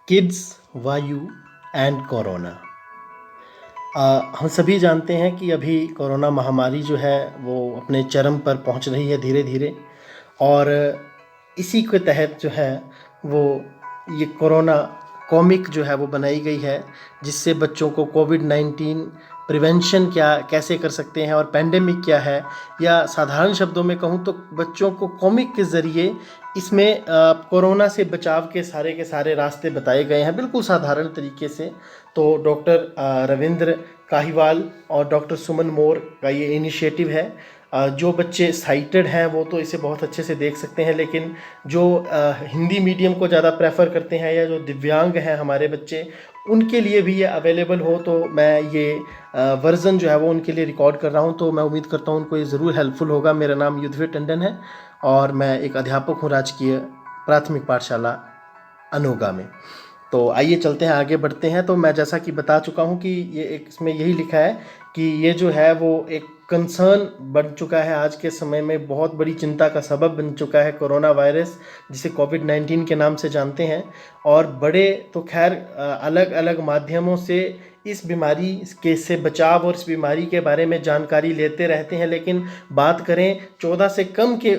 Kids, वायु and corona. हम सभी जानते हैं कि अभी कोरोना महामारी जो है वो अपने चरम पर पहुंच रही है धीरे धीरे। और इसी के तहत जो है वो ये कोरोना कॉमिक जो है वो बनाई गई है, जिससे बच्चों को कोविड-19 प्रिवेंशन क्या कैसे कर सकते हैं और पेंडेमिक क्या है, या साधारण शब्दों में कहूँ तो बच्चों को कॉमिक के ज़रिए इसमें कोरोना से बचाव के सारे रास्ते बताए गए हैं बिल्कुल साधारण तरीके से। तो डॉक्टर रविंद्र काहीवाल और डॉक्टर सुमन मोर का ये इनिशिएटिव है। जो बच्चे साइटेड हैं वो तो इसे बहुत अच्छे से देख सकते हैं, लेकिन जो हिंदी मीडियम को ज़्यादा प्रेफर करते हैं या जो दिव्यांग हैं हमारे बच्चे, उनके लिए भी ये अवेलेबल हो, तो मैं ये वर्ज़न जो है वो उनके लिए रिकॉर्ड कर रहा हूँ। तो मैं उम्मीद करता हूँ उनको ये ज़रूर हेल्पफुल होगा। मेरा नाम युद्धवीर टंडन है और मैं एक अध्यापक हूँ राजकीय प्राथमिक पाठशाला अनोगा में। तो आइए चलते हैं, आगे बढ़ते हैं। तो मैं जैसा कि बता चुका हूँ कि ये एक इसमें यही लिखा है कि ये जो है वो एक कंसर्न बन चुका है आज के समय में, बहुत बड़ी चिंता का सबब बन चुका है कोरोना वायरस, जिसे कोविड-19 के नाम से जानते हैं। और बड़े तो खैर अलग अलग माध्यमों से इस बीमारी के से बचाव और इस बीमारी के बारे में जानकारी लेते रहते हैं, लेकिन बात करें 14 से कम के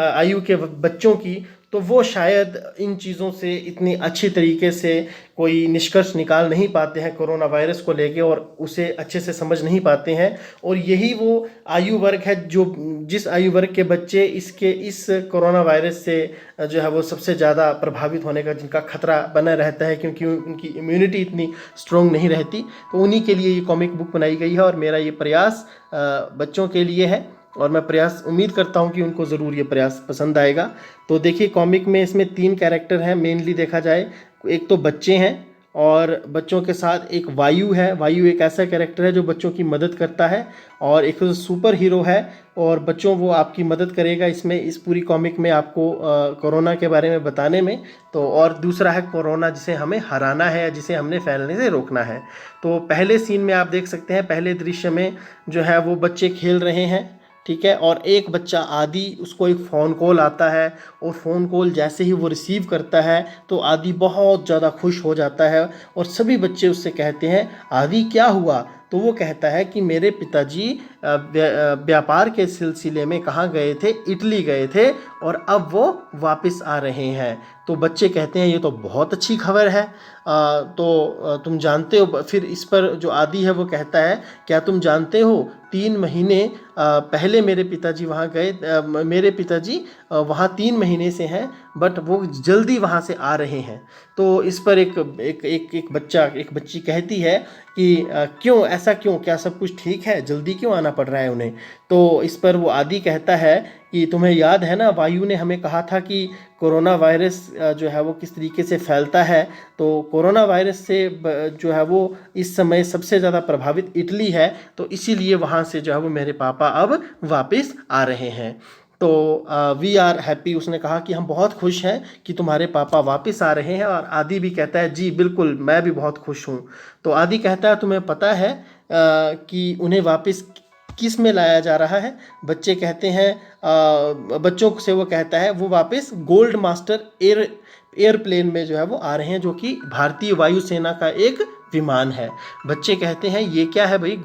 आयु के बच्चों की, तो वो शायद इन चीज़ों से इतनी अच्छी तरीके से कोई निष्कर्ष निकाल नहीं पाते हैं कोरोना वायरस को लेके, और उसे अच्छे से समझ नहीं पाते हैं। और यही वो आयु वर्ग है जो जिस आयु वर्ग के बच्चे इस कोरोना वायरस से जो है वो सबसे ज़्यादा प्रभावित होने का जिनका खतरा बना रहता है, क्योंकि उनकी इम्यूनिटी इतनी स्ट्रॉन्ग नहीं रहती। तो उन्हीं के लिए ये कॉमिक बुक बनाई गई है और मेरा ये प्रयास बच्चों के लिए है, और मैं प्रयास उम्मीद करता हूँ कि उनको ज़रूर ये प्रयास पसंद आएगा। तो देखिए, कॉमिक में इसमें 3 कैरेक्टर हैं मेनली देखा जाए। एक तो बच्चे हैं और बच्चों के साथ एक वायु है। वायु एक ऐसा कैरेक्टर है जो बच्चों की मदद करता है, और एक सुपर हीरो है और बच्चों वो आपकी मदद करेगा इसमें, इस पूरी कॉमिक में आपको कोरोना के बारे में बताने में। तो और दूसरा है कोरोना, जिसे हमें हराना है, जिसे हमने फैलने से रोकना है। तो पहले सीन में आप देख सकते हैं, पहले दृश्य में जो है वो बच्चे खेल रहे हैं, ठीक है। और एक बच्चा आदि, उसको एक फ़ोन कॉल आता है, और फ़ोन कॉल जैसे ही वो रिसीव करता है तो आदि बहुत ज़्यादा खुश हो जाता है, और सभी बच्चे उससे कहते हैं, आदि क्या हुआ? तो वो कहता है कि मेरे पिताजी व्यापार के सिलसिले में कहाँ गए थे, इटली गए थे, और अब वो वापस आ रहे हैं। तो बच्चे कहते हैं ये तो बहुत अच्छी खबर है। तुम जानते हो, फिर इस पर जो आदि है वो कहता है, क्या तुम जानते हो 3 महीने पहले मेरे पिताजी वहाँ गए, मेरे पिताजी वहाँ 3 महीने से हैं, बट वो जल्दी वहाँ से आ रहे हैं। तो इस पर एक बच्ची कहती है कि क्यों ऐसा, क्यों, क्या सब कुछ ठीक है, जल्दी क्यों आना पड़ रहा है उन्हें? तो इस पर वो आदि कहता है कि तुम्हें याद है ना, वायु ने हमें कहा था कि कोरोना वायरस जो है वो किस तरीके से फैलता है। तो कोरोना वायरस से जो है वो इस समय सबसे ज़्यादा प्रभावित इटली है, तो इसीलिए वहाँ से जो है वो मेरे पापा अब वापस आ रहे हैं। तो वी आर हैप्पी, उसने कहा कि हम बहुत खुश हैं कि तुम्हारे पापा वापस आ रहे हैं। और आदि भी कहता है, जी बिल्कुल, मैं भी बहुत खुश हूँ। तो आदि कहता है, तुम्हें पता है कि उन्हें वापस किस में लाया जा रहा है? बच्चे कहते हैं, बच्चों से वो कहता है वो वापस गोल्ड मास्टर एयरप्लेन में जो है वो आ रहे हैं, जो कि भारतीय वायुसेना का एक विमान है। बच्चे कहते हैं ये क्या है भाई,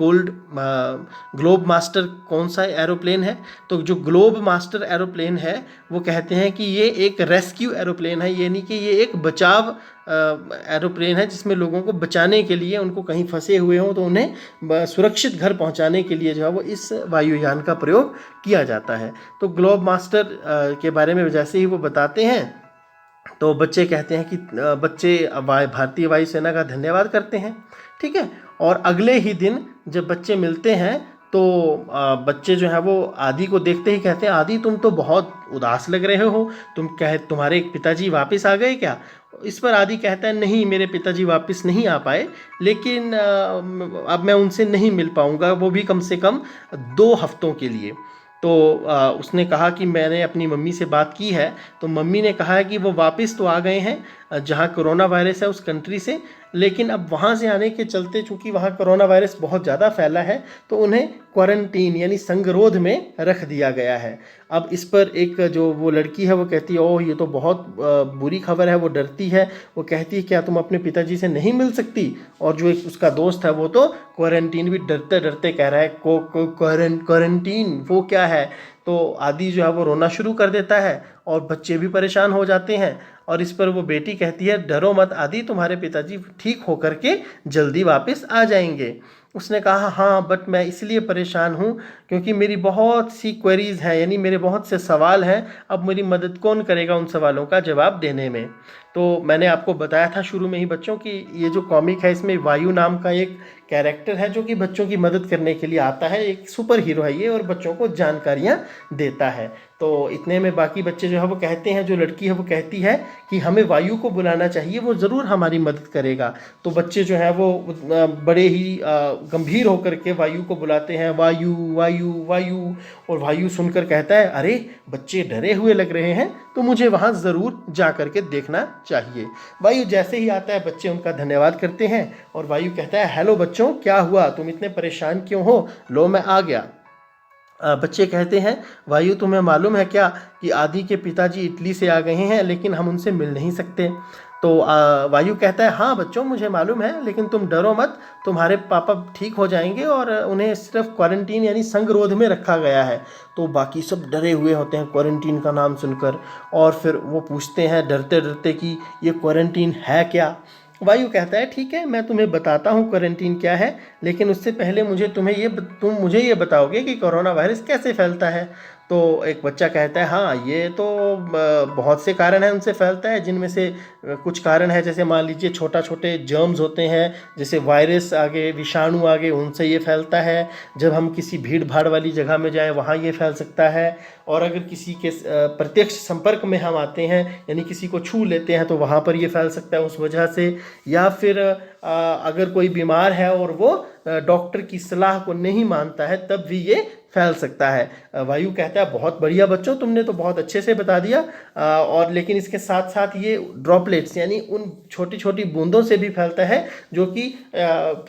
ग्लोब मास्टर कौन सा एरोप्लेन है? तो जो ग्लोब मास्टर एरोप्लेन है वो कहते हैं कि ये एक रेस्क्यू एरोप्लेन है, यानी कि ये एक बचाव एरोप्लेन है, जिसमें लोगों को बचाने के लिए, उनको कहीं फंसे हुए हों तो उन्हें सुरक्षित घर पहुंचाने के लिए जो है वो इस वायुयान का प्रयोग किया जाता है। तो ग्लोब मास्टर के बारे में जैसे ही वो बताते हैं, तो बच्चे कहते हैं कि बच्चे भारतीय वायुसेना का धन्यवाद करते हैं, ठीक है। और अगले ही दिन जब बच्चे मिलते हैं, तो बच्चे जो है वो आदि को देखते ही कहते हैं, आदि तुम तो बहुत उदास लग रहे हो, तुम्हारे पिताजी वापस आ गए क्या? इस पर आदि कहता है, नहीं, मेरे पिताजी वापस नहीं आ पाए, लेकिन अब मैं उनसे नहीं मिल पाऊंगा, वो भी कम से कम 2 हफ्तों के लिए। तो उसने कहा कि मैंने अपनी मम्मी से बात की है, तो मम्मी ने कहा है कि वो वापस तो आ गए हैं, जहाँ कोरोना वायरस है उस कंट्री से, लेकिन अब वहाँ से आने के चलते चूँकि वहाँ कोरोना वायरस बहुत ज़्यादा फैला है तो उन्हें क्वारंटीन यानी संगरोध में रख दिया गया है। अब इस पर एक जो वो लड़की है वो कहती है ओह ये तो बहुत बुरी खबर है, वो डरती है, वो कहती है क्या तुम अपने पिताजी से नहीं मिल सकती? और जो एक उसका दोस्त है वो तो क्वारंटीन भी डरते डरते कह रहा है क्वारंटीन वो क्या है? तो आदि जो है वो रोना शुरू कर देता है और बच्चे भी परेशान हो जाते हैं। और इस पर वो बेटी कहती है डरो मत आदि, तुम्हारे पिताजी ठीक होकर के जल्दी वापस आ जाएंगे। उसने कहा हाँ बट मैं इसलिए परेशान हूँ क्योंकि मेरी बहुत सी क्वेरीज हैं, यानी मेरे बहुत से सवाल हैं, अब मेरी मदद कौन करेगा उन सवालों का जवाब देने में? तो मैंने आपको बताया था शुरू में ही बच्चों कि ये जो कॉमिक है इसमें वायु नाम का एक कैरेक्टर है जो कि बच्चों की मदद करने के लिए आता है, एक सुपर हीरो है ये और बच्चों को जानकारियाँ देता है। तो इतने में बाकी बच्चे जो है वो कहते हैं, जो लड़की है वो कहती है कि हमें वायु को बुलाना चाहिए, वो ज़रूर हमारी मदद करेगा। तो बच्चे जो है वो बड़े ही गंभीर होकर के वायु को बुलाते हैं, वायु वायु वायु। और वायु सुनकर कहता है अरे बच्चे डरे हुए लग रहे हैं तो मुझे वहाँ ज़रूर जा कर के देखना चाहिए। वायु जैसे ही आता है बच्चे उनका धन्यवाद करते हैं और वायु कहता है हेलो बच्चों क्या हुआ, तुम इतने परेशान क्यों हो, लो मैं आ गया। बच्चे कहते हैं वायु तुम्हें मालूम है क्या कि आदि के पिताजी इटली से आ गए हैं लेकिन हम उनसे मिल नहीं सकते। तो वायु कहता है हाँ बच्चों मुझे मालूम है, लेकिन तुम डरो मत, तुम्हारे पापा ठीक हो जाएंगे और उन्हें सिर्फ क्वारंटीन यानी संगरोध में रखा गया है। तो बाकी सब डरे हुए होते हैं क्वारंटीन का नाम सुनकर और फिर वो पूछते हैं डरते डरते कि ये क्वारंटीन है क्या? वायु कहता है ठीक है मैं तुम्हें बताता हूँ क्वारंटीन क्या है, लेकिन उससे पहले तुम मुझे ये बताओगे कि कोरोना वायरस कैसे फैलता है? तो एक बच्चा कहता है हाँ ये तो बहुत से कारण हैं उनसे फैलता है, जिनमें से कुछ कारण है जैसे मान लीजिए छोटा छोटे जर्म्स होते हैं, जैसे वायरस आगे विषाणु आगे उनसे ये फैलता है। जब हम किसी भीड़ भाड़ वाली जगह में जाएं वहाँ ये फैल सकता है। और अगर किसी के प्रत्यक्ष संपर्क में हम आते हैं यानी किसी को छू लेते हैं तो वहाँ पर ये फैल सकता है उस वजह से। या फिर अगर कोई बीमार है और वो डॉक्टर की सलाह को नहीं मानता है तब भी ये फैल सकता है। वायु कहता है बहुत बढ़िया बच्चों तुमने तो बहुत अच्छे से बता दिया। और लेकिन इसके साथ साथ ये ड्रॉपलेट्स यानी उन छोटी छोटी बूंदों से भी फैलता है जो कि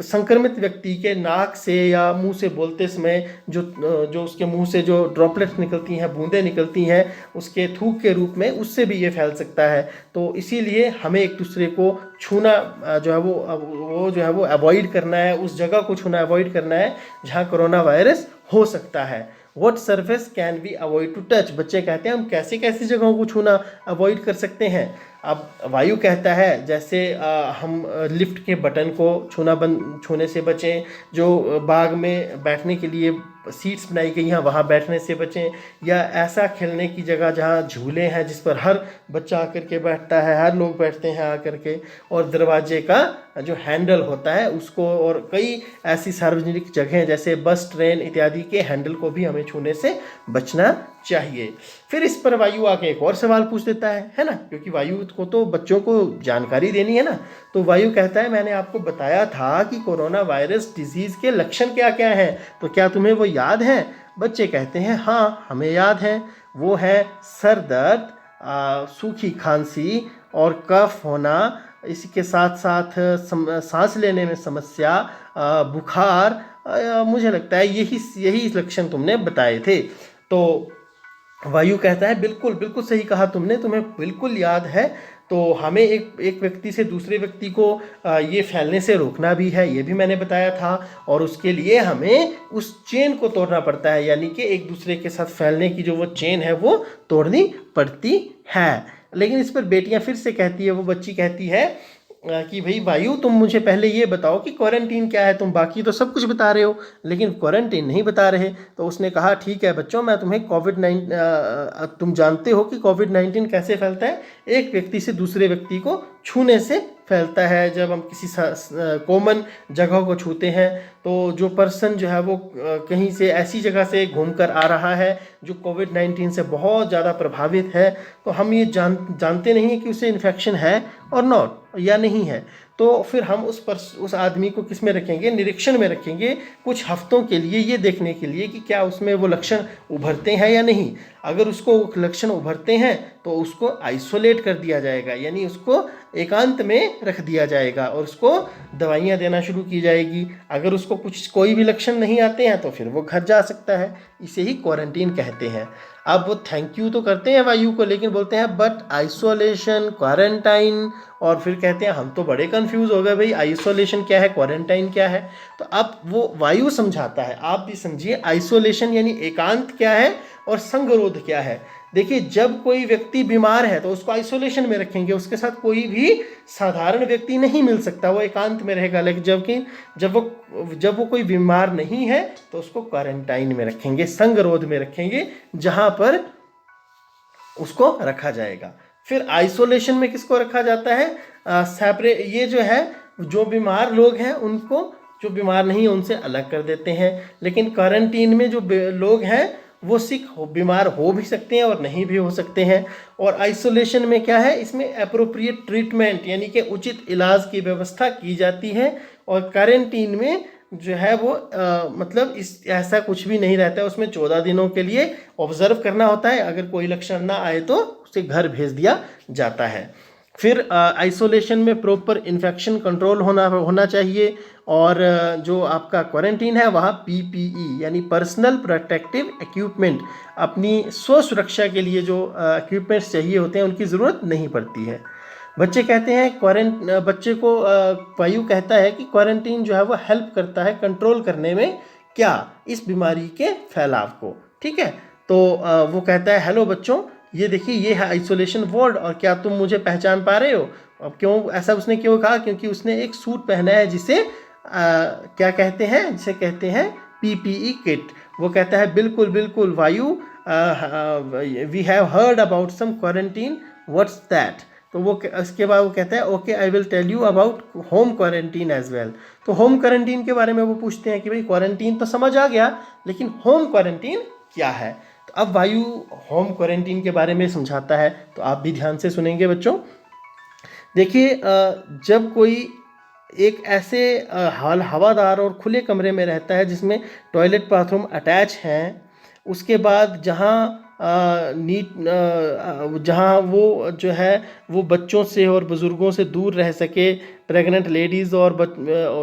संक्रमित व्यक्ति के नाक से या मुंह से बोलते समय जो उसके मुंह से जो ड्रॉपलेट्स निकलती हैं, बूंदें निकलती हैं उसके थूक के रूप में, उससे भी ये फैल सकता है। तो इसीलिए हमें एक दूसरे को छूना जो है वो जो है वो अवॉइड करना है, उस जगह को छूना अवॉइड करना है जहाँ कोरोना वायरस हो सकता है। What surface can we avoid to touch? बच्चे कहते हैं हम कैसे कैसी जगहों को छूना अवॉइड कर सकते हैं। अब वायु कहता है जैसे हम लिफ्ट के बटन को छूने से बचें, जो बाग में बैठने के लिए सीट्स बनाई गई हैं वहाँ बैठने से बचें, या ऐसा खेलने की जगह जहाँ झूले हैं जिस पर हर बच्चा आकर के बैठता है, हर लोग बैठते हैं आकर के, और दरवाजे का जो हैंडल होता है उसको, और कई ऐसी सार्वजनिक जगहें जैसे बस ट्रेन इत्यादि के हैंडल को भी हमें छूने से बचना चाहिए। फिर इस पर वायु आके एक और सवाल पूछ देता है ना, क्योंकि वायु को तो बच्चों को जानकारी देनी है ना। तो वायु कहता है मैंने आपको बताया था कि कोरोना वायरस डिजीज़ के लक्षण क्या क्या हैं, तो क्या तुम्हें वो याद हैं? बच्चे कहते हैं हाँ हमें याद है, वो है सर दर्द, सूखी खांसी और कफ होना, इसके साथ साथ सांस लेने में समस्या, बुखार, मुझे लगता है यही लक्षण तुमने बताए थे। तो वायु कहता है बिल्कुल बिल्कुल सही कहा तुमने, तुम्हें बिल्कुल याद है। तो हमें एक व्यक्ति से दूसरे व्यक्ति को ये फैलने से रोकना भी है, ये भी मैंने बताया था, और उसके लिए हमें उस चेन को तोड़ना पड़ता है, यानी कि एक दूसरे के साथ फैलने की जो वो चेन है वो तोड़नी पड़ती है। लेकिन इस पर बेटियां फिर से कहती है, वो बच्ची कहती है कि भाई वायु तुम मुझे पहले ये बताओ कि क्वारंटीन क्या है, तुम बाकी तो सब कुछ बता रहे हो लेकिन क्वारंटीन नहीं बता रहे। तो उसने कहा ठीक है बच्चों मैं तुम्हें तुम जानते हो कि कोविड-19 कैसे फैलता है, एक व्यक्ति से दूसरे व्यक्ति को छूने से फैलता है। जब हम किसी कॉमन जगह को छूते हैं तो जो पर्सन जो है वो कहीं से ऐसी जगह से घूमकर आ रहा है जो कोविड-19 से बहुत ज़्यादा प्रभावित है, तो हम ये जानते नहीं हैं कि उसे इन्फेक्शन है और नॉट या नहीं है। तो फिर हम उस आदमी को किस में रखेंगे, निरीक्षण में रखेंगे कुछ हफ्तों के लिए, ये देखने के लिए कि क्या उसमें वो लक्षण उभरते हैं या नहीं। अगर उसको लक्षण उभरते हैं तो उसको आइसोलेट कर दिया जाएगा, यानी उसको एकांत में रख दिया जाएगा और उसको दवाइयाँ देना शुरू की जाएगी। अगर उसको कोई भी लक्षण नहीं आते हैं तो फिर वो घर जा सकता है। इसे ही क्वारंटीन कहते हैं। अब वो थैंक यू तो करते हैं वायु को, लेकिन बोलते हैं बट आइसोलेशन, क्वारंटाइन, और फिर कहते हैं हम तो बड़े कंफ्यूज हो गए भाई, आइसोलेशन क्या है, क्वारंटाइन क्या है। तो अब वो वायु समझाता है, आप भी समझिए आइसोलेशन यानी एकांत क्या है और संगरोध क्या है। देखिए, जब कोई व्यक्ति बीमार है तो उसको आइसोलेशन में रखेंगे, उसके साथ कोई भी साधारण व्यक्ति नहीं मिल सकता, वो एकांत में रहेगा। लेकिन जब वो कोई बीमार नहीं है तो उसको क्वारंटाइन में रखेंगे, संगरोध में रखेंगे, जहां पर उसको रखा जाएगा। फिर आइसोलेशन में किसको रखा जाता है, सेपरेट, ये जो है जो बीमार लोग हैं उनको, जो बीमार नहीं है उनसे अलग कर देते हैं। लेकिन क्वारंटीन में जो लोग हैं वो बीमार हो भी सकते हैं और नहीं भी हो सकते हैं। और आइसोलेशन में क्या है, इसमें अप्रोप्रिएट ट्रीटमेंट यानी कि उचित इलाज की व्यवस्था की जाती है। और क्वारंटीन में जो है वो मतलब ऐसा कुछ भी नहीं रहता है, उसमें 14 दिनों के लिए ऑब्जर्व करना होता है। अगर कोई लक्षण ना आए तो उसे घर भेज दिया जाता है। फिर आइसोलेशन में प्रॉपर इन्फेक्शन कंट्रोल होना चाहिए। और जो आपका क्वारंटीन है वहाँ PPE यानी पर्सनल प्रोटेक्टिव इक्विपमेंट, अपनी स्व सुरक्षा के लिए जो इक्विपमेंट्स चाहिए होते हैं उनकी ज़रूरत नहीं पड़ती है। बच्चे कहते हैं बच्चे को वायु कहता है कि क्वारंटीन जो है वो हेल्प करता है कंट्रोल करने में क्या, इस बीमारी के फैलाव को। ठीक है, तो वो कहता है हेलो बच्चों, ये देखिए ये है आइसोलेशन वार्ड, और क्या तुम मुझे पहचान पा रहे हो। अब क्यों ऐसा उसने क्यों कहा, क्योंकि उसने एक सूट पहना है जिसे क्या कहते हैं, जिसे कहते हैं PPE किट। वो कहता है बिल्कुल बिल्कुल Vayu, we have heard about some quarantine, what's that. तो वो उसके बाद वो कहता है okay I will tell you about home quarantine as well. तो होम क्वारंटीन के बारे में वो पूछते हैं कि भाई क्वारंटीन तो समझ आ गया, लेकिन होम क्वारंटीन क्या है। तो अब वायु होम क्वारंटीन के बारे में समझाता है, तो आप भी ध्यान से सुनेंगे बच्चों। देखिए, जब कोई एक ऐसे हवादार और खुले कमरे में रहता है जिसमें टॉयलेट बाथरूम अटैच हैं, उसके बाद जहाँ जहाँ वो जो है वो बच्चों से और बुज़ुर्गों से दूर रह सके, प्रेग्नेंट लेडीज़ और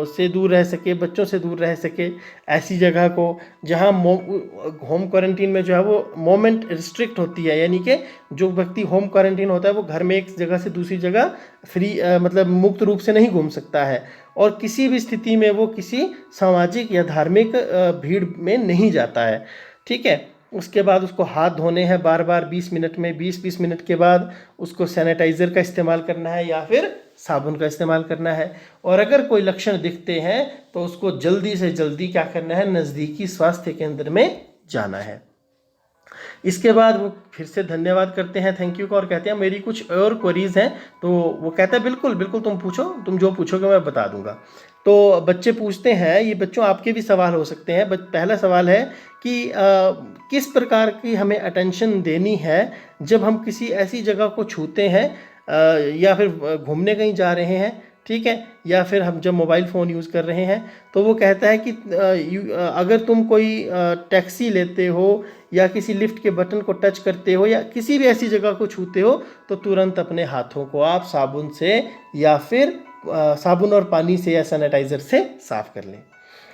से दूर रह सके, बच्चों से दूर रह सके, ऐसी जगह को जहाँ होम क्वारंटीन में जो है वो मोमेंट रिस्ट्रिक्ट होती है, यानी कि जो व्यक्ति होम क्वारंटीन होता है वो घर में एक जगह से दूसरी जगह फ्री मतलब मुक्त रूप से नहीं घूम सकता है, और किसी भी स्थिति में वो किसी सामाजिक या धार्मिक भीड़ में नहीं जाता है। ठीक है, उसके बाद उसको हाथ धोने हैं बार बार 20 मिनट में, 20-20 मिनट के बाद उसको सैनिटाइज़र का इस्तेमाल करना है या फिर साबुन का इस्तेमाल करना है। और अगर कोई लक्षण दिखते हैं तो उसको जल्दी से जल्दी क्या करना है, नज़दीकी स्वास्थ्य केंद्र में जाना है। इसके बाद वो फिर से धन्यवाद करते हैं, थैंक यू का, और कहते हैं मेरी कुछ और क्वेरीज हैं। तो वो कहता है बिल्कुल बिल्कुल तुम पूछो, तुम जो पूछोगे मैं बता दूंगा। तो बच्चे पूछते हैं, ये बच्चों आपके भी सवाल हो सकते हैं। पहला सवाल है कि किस प्रकार की हमें अटेंशन देनी है जब हम किसी ऐसी जगह को छूते हैं या फिर घूमने कहीं जा रहे हैं, ठीक है, या फिर हम जब मोबाइल फ़ोन यूज़ कर रहे हैं। तो वो कहता है कि अगर तुम कोई टैक्सी लेते हो या किसी लिफ्ट के बटन को टच करते हो या किसी भी ऐसी जगह को छूते हो तो तुरंत अपने हाथों को आप साबुन से या फिर साबुन और पानी से या सैनिटाइज़र से साफ़ कर लें।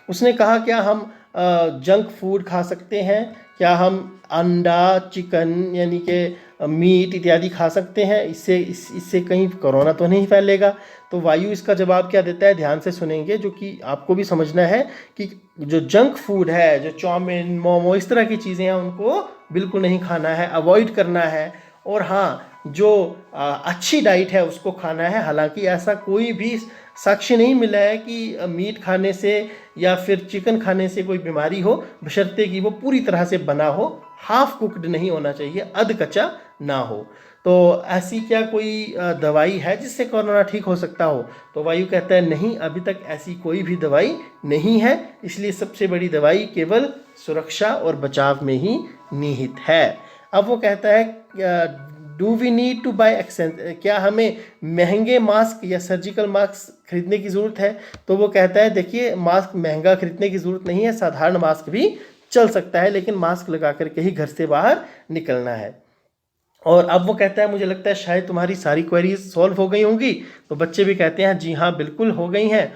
उसने कहा क्या हम जंक फूड खा सकते हैं, क्या हम अंडा, चिकन यानी कि मीट इत्यादि खा सकते हैं, इससे कहीं कोरोना तो नहीं फैलेगा। तो वायु इसका जवाब क्या देता है, ध्यान से सुनेंगे, जो कि आपको भी समझना है कि जो जंक फूड है, जो चाउमीन, मोमो, इस तरह की चीज़ें हैं, उनको बिल्कुल नहीं खाना है, अवॉइड करना है। और हाँ, जो अच्छी डाइट है उसको खाना है। हालांकि ऐसा कोई भी साक्ष्य नहीं मिला है कि मीट खाने से या फिर चिकन खाने से कोई बीमारी हो, बशर्ते कि वो पूरी तरह से बना हो, हाफ कुक्ड नहीं होना चाहिए, अध कच्चा ना हो। तो ऐसी क्या कोई दवाई है जिससे कोरोना ठीक हो सकता हो? तो वायु कहता है नहीं, अभी तक ऐसी कोई भी दवाई नहीं है, इसलिए सबसे बड़ी दवाई केवल सुरक्षा और बचाव में ही निहित है। अब वो कहता है do we need to buy क्या हमें महंगे मास्क या सर्जिकल मास्क खरीदने की ज़रूरत है? तो वो कहता है देखिए मास्क महंगा खरीदने की ज़रूरत नहीं है, साधारण मास्क भी चल सकता है, लेकिन मास्क लगा करके ही घर से बाहर निकलना है। और अब वो कहता है मुझे लगता है शायद तुम्हारी सारी क्वेरीज सॉल्व हो गई होंगी। तो बच्चे भी कहते हैं जी हाँ बिल्कुल हो गई हैं।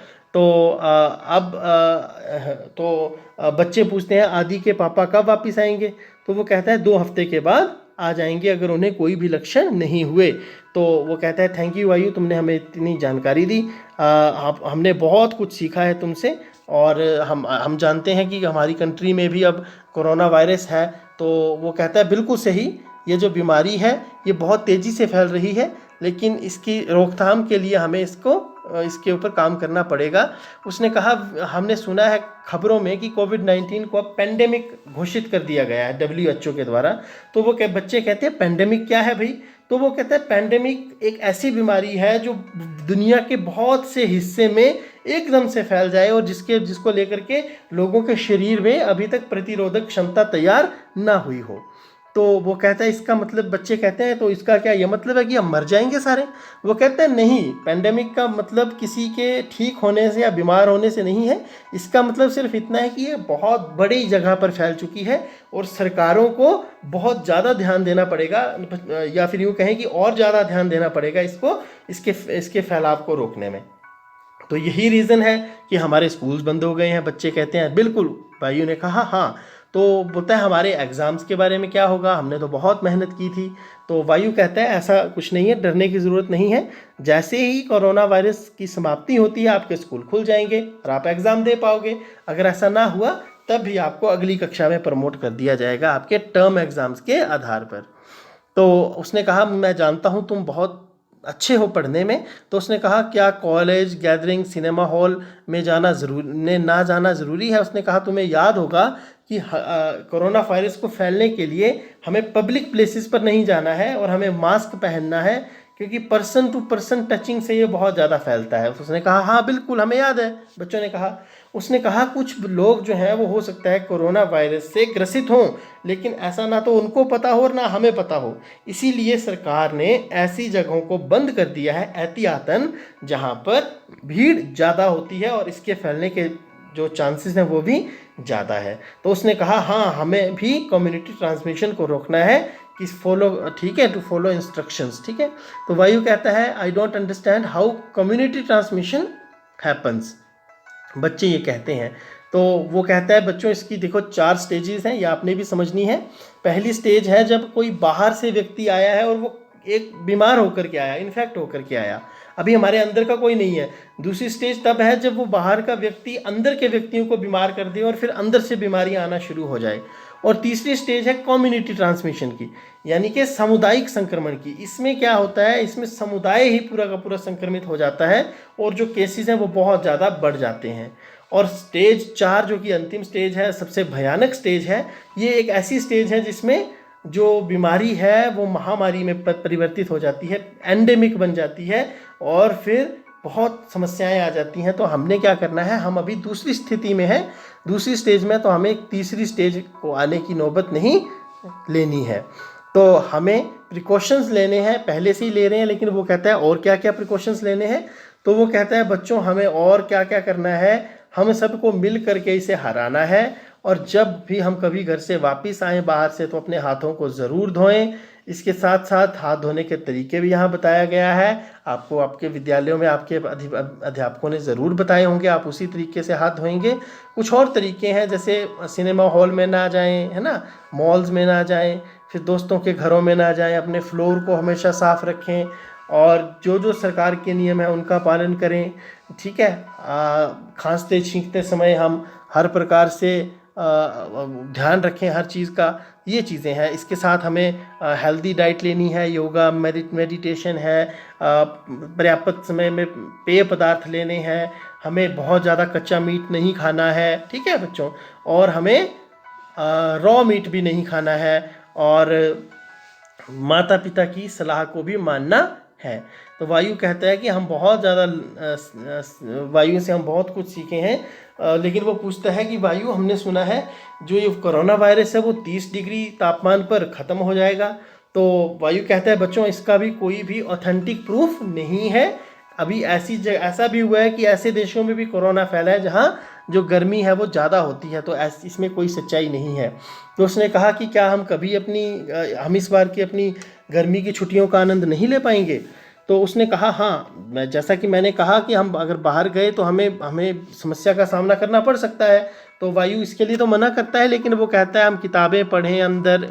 तो बच्चे पूछते हैं आदि के पापा कब वापस आएंगे? तो वो कहता है 2 हफ्ते के बाद आ जाएंगे अगर उन्हें कोई भी लक्षण नहीं हुए। तो वो कहता है थैंक यू आयु, तुमने हमें इतनी जानकारी दी, हमने बहुत कुछ सीखा है तुमसे। और हम जानते हैं कि हमारी कंट्री में भी अब कोरोना वायरस है। तो वो कहता है बिल्कुल सही, ये जो बीमारी है ये बहुत तेज़ी से फैल रही है, लेकिन इसकी रोकथाम के लिए हमें इसके ऊपर काम करना पड़ेगा। उसने कहा हमने सुना है खबरों में कि कोविड-19 को अब पेंडेमिक घोषित कर दिया गया है WHO के द्वारा। तो वो बच्चे कहते हैं पेंडेमिक क्या है भाई? तो वो कहता है पेंडेमिक एक ऐसी बीमारी है जो दुनिया के बहुत से हिस्से में एकदम से फैल जाए और जिसको लेकर के लोगों के शरीर में अभी तक प्रतिरोधक क्षमता तैयार ना हुई हो। तो वो कहता है इसका मतलब, बच्चे कहते हैं तो इसका क्या ये मतलब है कि हम मर जाएंगे सारे? वो कहते हैं नहीं, पेंडेमिक का मतलब किसी के ठीक होने से या बीमार होने से नहीं है। इसका मतलब सिर्फ इतना है कि ये बहुत बड़ी जगह पर फैल चुकी है और सरकारों को बहुत ज़्यादा ध्यान देना पड़ेगा, या फिर यूँ कहें कि और ज़्यादा ध्यान देना पड़ेगा इसके फैलाव को रोकने में। तो यही रीज़न है कि हमारे स्कूल्स बंद हो गए हैं। बच्चे कहते हैं बिल्कुल। भाइयों ने कहा हाँ। तो बोलता है हमारे एग्ज़ाम्स के बारे में क्या होगा, हमने तो बहुत मेहनत की थी। तो वायु कहता है ऐसा कुछ नहीं है, डरने की ज़रूरत नहीं है। जैसे ही कोरोना वायरस की समाप्ति होती है आपके स्कूल खुल जाएंगे और आप एग्ज़ाम दे पाओगे। अगर ऐसा ना हुआ तब भी आपको अगली कक्षा में प्रमोट कर दिया जाएगा आपके टर्म एग्ज़ाम्स के आधार पर। तो उसने कहा मैं जानता हूँ तुम बहुत अच्छे हो पढ़ने में। तो उसने कहा क्या कॉलेज गैदरिंग सिनेमा हॉल में जाना ज़रूरी है? उसने कहा तुम्हें याद होगा कि कोरोना वायरस को फैलने के लिए हमें पब्लिक प्लेसेस पर नहीं जाना है और हमें मास्क पहनना है, क्योंकि पर्सन टू पर्सन टचिंग से ये बहुत ज़्यादा फैलता है। उसने कहा हाँ बिल्कुल हमें याद है। बच्चों ने कहा, उसने कहा कुछ लोग जो हैं वो हो सकता है कोरोना वायरस से ग्रसित हों, लेकिन ऐसा ना तो उनको पता हो और ना हमें पता हो। इसीलिए सरकार ने ऐसी जगहों को बंद कर दिया है एहतियातन जहाँ पर भीड़ ज़्यादा होती है और इसके फैलने के जो चांसेस हैं वो भी ज़्यादा है। तो उसने कहा हाँ हमें भी कम्युनिटी ट्रांसमिशन को रोकना है कि ठीक है, टू फॉलो इंस्ट्रक्शंस। ठीक है। तो वायु कहता है I don't understand how community transmission happens. बच्चे ये कहते हैं। तो वो कहता है बच्चों इसकी देखो 4 स्टेजेस हैं, ये आपने भी समझनी है। पहली स्टेज है जब कोई बाहर से व्यक्ति आया है और वो एक बीमार होकर के आया, इन्फेक्ट होकर के आया, अभी हमारे अंदर का कोई नहीं है। दूसरी स्टेज तब है जब वो बाहर का व्यक्ति अंदर के व्यक्तियों को बीमार कर दे और फिर अंदर से बीमारियां आना शुरू हो जाए। और तीसरी स्टेज है कम्युनिटी ट्रांसमिशन की, यानी कि सामुदायिक संक्रमण की। इसमें क्या होता है, इसमें समुदाय ही पूरा का पूरा संक्रमित हो जाता है और जो केसेस हैं वो बहुत ज़्यादा बढ़ जाते हैं। और स्टेज 4 जो कि अंतिम स्टेज है, सबसे भयानक स्टेज है, ये एक ऐसी स्टेज है जिसमें जो बीमारी है वो महामारी में परिवर्तित हो जाती है, एंडेमिक बन जाती है और फिर बहुत समस्याएं आ जाती हैं। तो हमने क्या करना है, हम अभी दूसरी स्थिति में हैं, दूसरी स्टेज में, तो हमें तीसरी स्टेज को आने की नौबत नहीं लेनी है। तो हमें प्रिकॉशंस लेने हैं, पहले से ही ले रहे हैं, लेकिन वो कहता है और क्या क्या प्रिकॉशंस लेने हैं। तो वो कहता है बच्चों हमें और क्या क्या करना है, हम सबको मिल करके इसे हराना है। और जब भी हम कभी घर से वापस आएँ बाहर से तो अपने हाथों को ज़रूर धोएं। इसके साथ साथ हाथ धोने के तरीके भी यहाँ बताया गया है। आपको आपके विद्यालयों में आपके अध्यापकों ने ज़रूर बताए होंगे, आप उसी तरीके से हाथ धोएंगे। कुछ और तरीके हैं, जैसे सिनेमा हॉल में ना जाएं, है ना, मॉल्स में ना जाएं, फिर दोस्तों के घरों में ना जाएं, अपने फ्लोर को हमेशा साफ़ रखें और जो जो सरकार के नियम है उनका पालन करें। ठीक है। खांसते छींकते समय हम हर प्रकार से ध्यान रखें हर चीज़ का, ये चीज़ें हैं। इसके साथ हमें हेल्दी डाइट लेनी है, योगा मेडिटेशन है, पर्याप्त समय में पेय पदार्थ लेने हैं, हमें बहुत ज़्यादा कच्चा मीट नहीं खाना है। ठीक है बच्चों, और हमें रॉ मीट भी नहीं खाना है और माता पिता की सलाह को भी मानना है। तो वायु कहता है कि हम बहुत ज़्यादा वायु से हम बहुत कुछ सीखे हैं, लेकिन वो पूछता है कि वायु हमने सुना है जो ये कोरोना वायरस है वो 30 डिग्री तापमान पर ख़त्म हो जाएगा, तो वायु कहता है बच्चों इसका भी कोई भी ऑथेंटिक प्रूफ नहीं है। अभी ऐसा भी हुआ है कि ऐसे देशों में भी कोरोना फैला है जहाँ जो गर्मी है वो ज़्यादा होती है, तो इसमें कोई सच्चाई नहीं है। तो उसने कहा कि क्या हम कभी हम इस बार की अपनी गर्मी की छुट्टियों का आनंद नहीं ले पाएंगे। तो उसने कहा हाँ, जैसा कि मैंने कहा कि हम अगर बाहर गए तो हमें हमें समस्या का सामना करना पड़ सकता है। तो वायु इसके लिए तो मना करता है, लेकिन वो कहता है हम किताबें पढ़ें, अंदर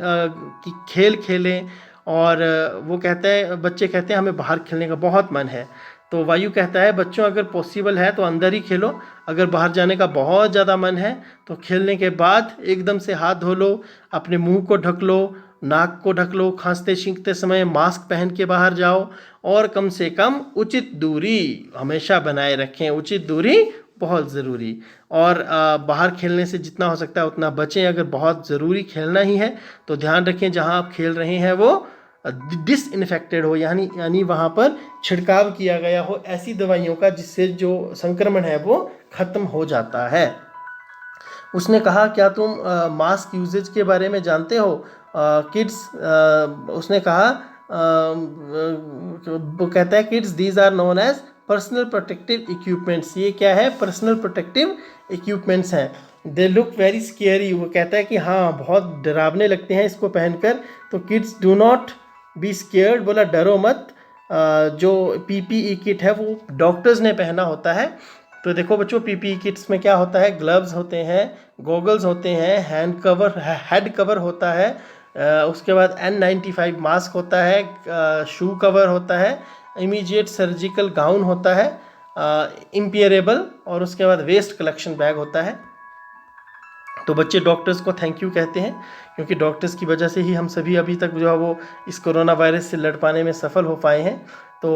कि खेल खेलें। और वो कहता है, बच्चे कहते हैं हमें बाहर खेलने का बहुत मन है। तो वायु कहता है बच्चों अगर पॉसिबल है तो अंदर ही खेलो, अगर बाहर जाने का बहुत ज़्यादा मन है तो खेलने के बाद एकदम से हाथ धो लो, अपने मुंह को ढक लो, नाक को ढक लो, खांसते छींकते समय मास्क पहन के बाहर जाओ, और कम से कम उचित दूरी हमेशा बनाए रखें। उचित दूरी बहुत ज़रूरी। और बाहर खेलने से जितना हो सकता है उतना बचें। अगर बहुत ज़रूरी खेलना ही है तो ध्यान रखें जहां आप खेल रहे हैं वो डिसइंफेक्टेड हो, यानी वहाँ पर छिड़काव किया गया हो ऐसी दवाइयों का जिससे जो संक्रमण है वो ख़त्म हो जाता है। उसने कहा क्या तुम मास्क यूजेज के बारे में जानते हो किड्स? उसने कहा वो कहता है kids these are known as personal protective equipments. ये क्या है? पर्सनल प्रोटेक्टिव इक्विपमेंट्स हैं। They look very scary. वो कहता है कि हाँ बहुत डरावने लगते हैं इसको पहनकर। तो kids do not be scared, बोला डरो मत। जो पीपीई किट है वो डॉक्टर्स ने पहना होता है। तो देखो बच्चों पीपीई किट्स में क्या होता है, ग्लव्स होते हैं, गॉगल्स होते हैं, हेड कवर होता है, उसके बाद N95 मास्क होता है, शू कवर होता है, इमीडिएट सर्जिकल गाउन होता है, इम्पेयरेबल, और उसके बाद वेस्ट कलेक्शन बैग होता है। तो बच्चे डॉक्टर्स को थैंक यू कहते हैं, क्योंकि डॉक्टर्स की वजह से ही हम सभी अभी तक जो है वो इस कोरोना वायरस से लड़ पाने में सफल हो पाए हैं। तो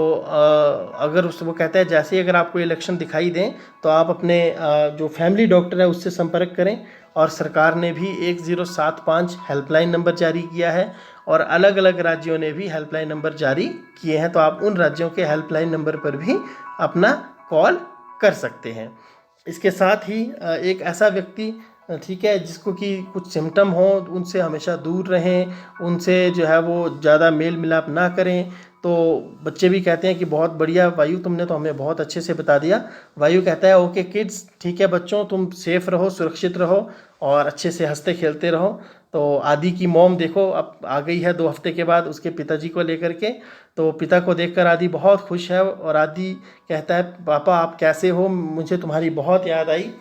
अगर वो कहता है जैसे ही अगर आपको ये लक्षण दिखाई दें तो आप अपने जो फैमिली डॉक्टर है उससे संपर्क करें। और सरकार ने भी 1075 हेल्पलाइन नंबर जारी किया है, और अलग अलग राज्यों ने भी हेल्पलाइन नंबर जारी किए हैं। तो आप उन राज्यों के हेल्पलाइन नंबर पर भी अपना कॉल कर सकते हैं। इसके साथ ही एक ऐसा व्यक्ति, ठीक है, जिसको कि कुछ सिम्टम हो उनसे हमेशा दूर रहें, उनसे जो है वो ज़्यादा मेल मिलाप ना करें। तो बच्चे भी कहते हैं कि बहुत बढ़िया वायु, तुमने तो हमें बहुत अच्छे से बता दिया। वायु कहता है ओके किड्स, ठीक है बच्चों, तुम सेफ रहो, सुरक्षित रहो और अच्छे से हंसते खेलते रहो। तो आदि की मॉम देखो अब आ गई है 2 हफ्ते के बाद उसके पिताजी को लेकर के। तो पिता को देखकर आदि बहुत खुश है, और आदि कहता है पापा आप कैसे हो, मुझे तुम्हारी बहुत याद आई।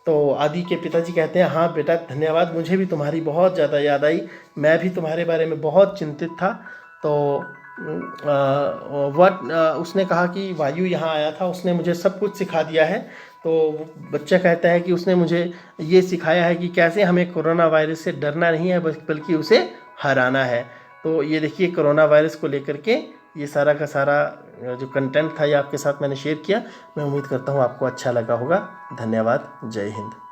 तो आदि के पिताजी कहते हैं हाँ बेटा धन्यवाद, मुझे भी तुम्हारी बहुत ज़्यादा याद आई, मैं भी तुम्हारे बारे में बहुत चिंतित था। तो उसने कहा कि वायु यहाँ आया था, उसने मुझे सब कुछ सिखा दिया है। तो बच्चा कहता है कि उसने मुझे ये सिखाया है कि कैसे हमें कोरोना वायरस से डरना नहीं है बल्कि उसे हराना है। तो ये देखिए कोरोना वायरस को लेकर के ये सारा का सारा जो कंटेंट था ये आपके साथ मैंने शेयर किया। मैं उम्मीद करता हूँ आपको अच्छा लगा होगा। धन्यवाद। जय हिंद।